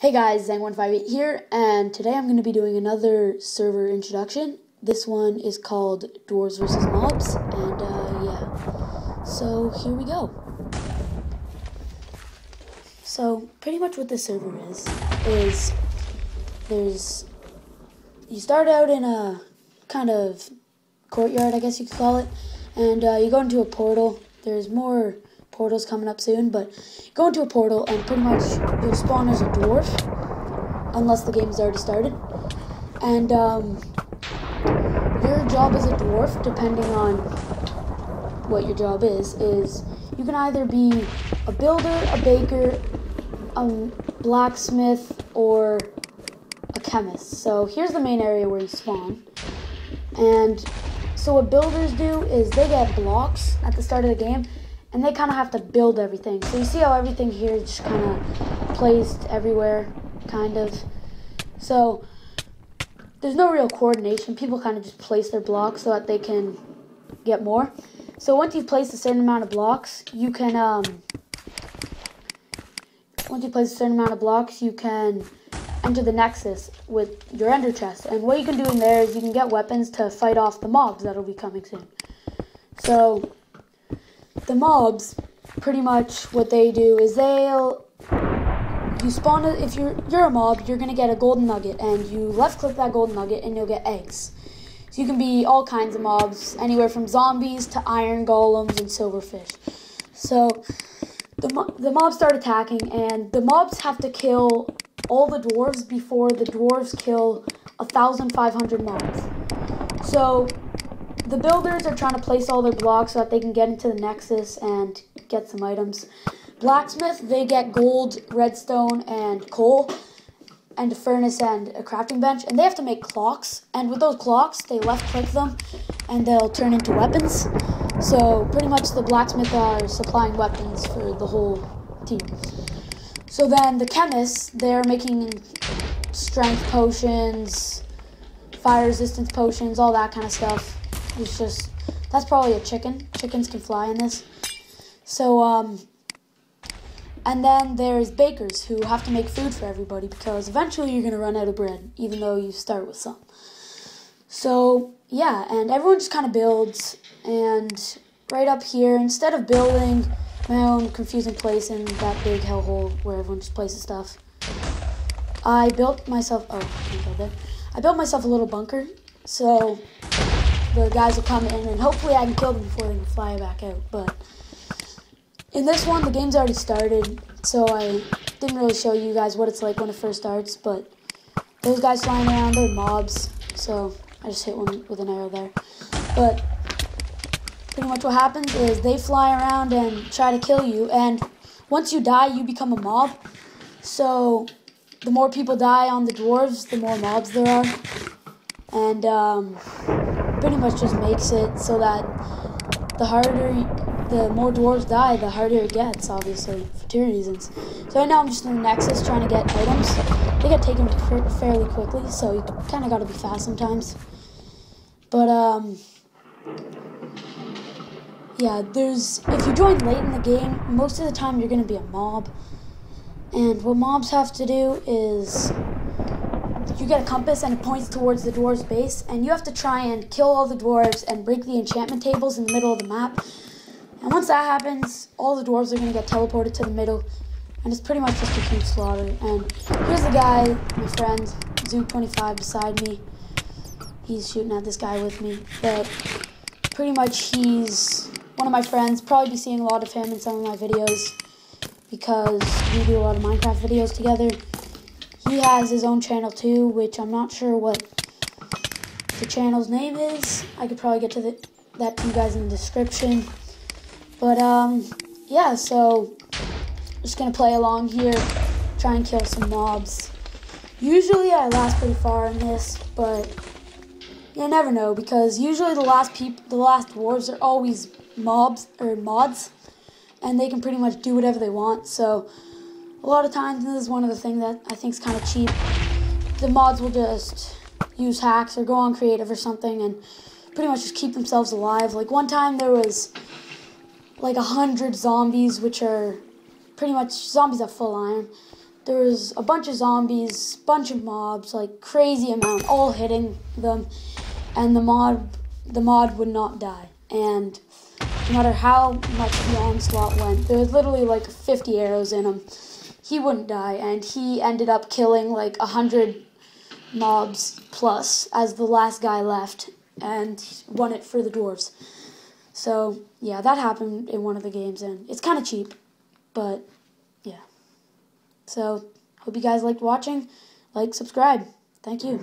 Hey guys, Zang158 here, and today I'm going to be doing another server introduction. This one is called Dwarves vs. Mobs, and yeah, so here we go. So pretty much what this server is you start out in a kind of courtyard, I guess you could call it, and you go into a portal. There's more portals coming up soon, but you go into a portal and pretty much you'll spawn as a dwarf unless the game's already started, and your job as a dwarf, depending on what your job is you can either be a builder, a baker, a blacksmith, or a chemist. So here's the main area where you spawn, and so what builders do is they get blocks at the start of the game, and they kind of have to build everything. So you see how everything here is just kind of placed everywhere, kind of. So there's no real coordination. People kind of just place their blocks so that they can get more. So once you've placed a certain amount of blocks, you can enter the Nexus with your ender chest. And what you can do in there is you can get weapons to fight off the mobs that'll be coming soon. So the mobs, pretty much what they do is you spawn, if you're a mob, you're going to get a golden nugget, and you left click that golden nugget and you'll get eggs. So you can be all kinds of mobs, anywhere from zombies to iron golems and silverfish. So the mobs start attacking, and the mobs have to kill all the dwarves before the dwarves kill 1,500 mobs. So the builders are trying to place all their blocks so that they can get into the Nexus and get some items. Blacksmith, they get gold, redstone, and coal, and a furnace and a crafting bench, and they have to make clocks, and with those clocks, they left-click them, and they'll turn into weapons. So pretty much the blacksmith are supplying weapons for the whole team. So then the chemists, they're making strength potions, fire resistance potions, all that kind of stuff. It's just, that's probably a chicken. Chickens can fly in this. So, and then there's bakers who have to make food for everybody, because eventually you're going to run out of bread, even though you start with some. So, yeah, and everyone just kind of builds, and right up here, instead of building my own confusing place in that big hellhole where everyone just places stuff, I built myself, I built myself a little bunker, so the guys will come in, and hopefully I can kill them before they can fly back out. But in this one, the game's already started, so I didn't really show you guys what it's like when it first starts, but those guys flying around, they're mobs, so I just hit one with an arrow there. But pretty much what happens is they fly around and try to kill you, and once you die, you become a mob. So the more people die on the dwarves, the more mobs there are, and pretty much just makes it so that the more dwarves die, the harder it gets, obviously, for two reasons. So right now I'm just in the Nexus trying to get items. They get taken fairly quickly, so you kind of got to be fast sometimes. But, yeah, if you join late in the game, most of the time you're going to be a mob. And what mobs have to do is you get a compass and it points towards the dwarves' base, and you have to try and kill all the dwarves and break the enchantment tables in the middle of the map. And once that happens, all the dwarves are going to get teleported to the middle, and it's pretty much just a huge slaughter. And here's the guy, my friend, Zook25 beside me. He's shooting at this guy with me, but pretty much he's one of my friends. Probably be seeing a lot of him in some of my videos, because we do a lot of Minecraft videos together. He has his own channel too, which I'm not sure what the channel's name is. I could probably get to that to you guys in the description. But, yeah, so just going to play along here, try and kill some mobs. Usually I last pretty far in this, but you never know, because usually the last dwarves are always mobs or mods, and they can pretty much do whatever they want. So a lot of times, this is one of the things that I think is kind of cheap. The mods will just use hacks or go on creative or something and pretty much just keep themselves alive. Like one time there was like 100 zombies, which are pretty much zombies at full iron. there was a bunch of zombies, bunch of mobs, like crazy amount, all hitting them, and the mod would not die. And no matter how much the onslaught went, there was literally like 50 arrows in him, he wouldn't die, and he ended up killing like 100 mobs plus as the last guy left, and won it for the dwarves. So yeah, that happened in one of the games, and it's kind of cheap, but yeah. So hope you guys liked watching. Like, subscribe. Thank you.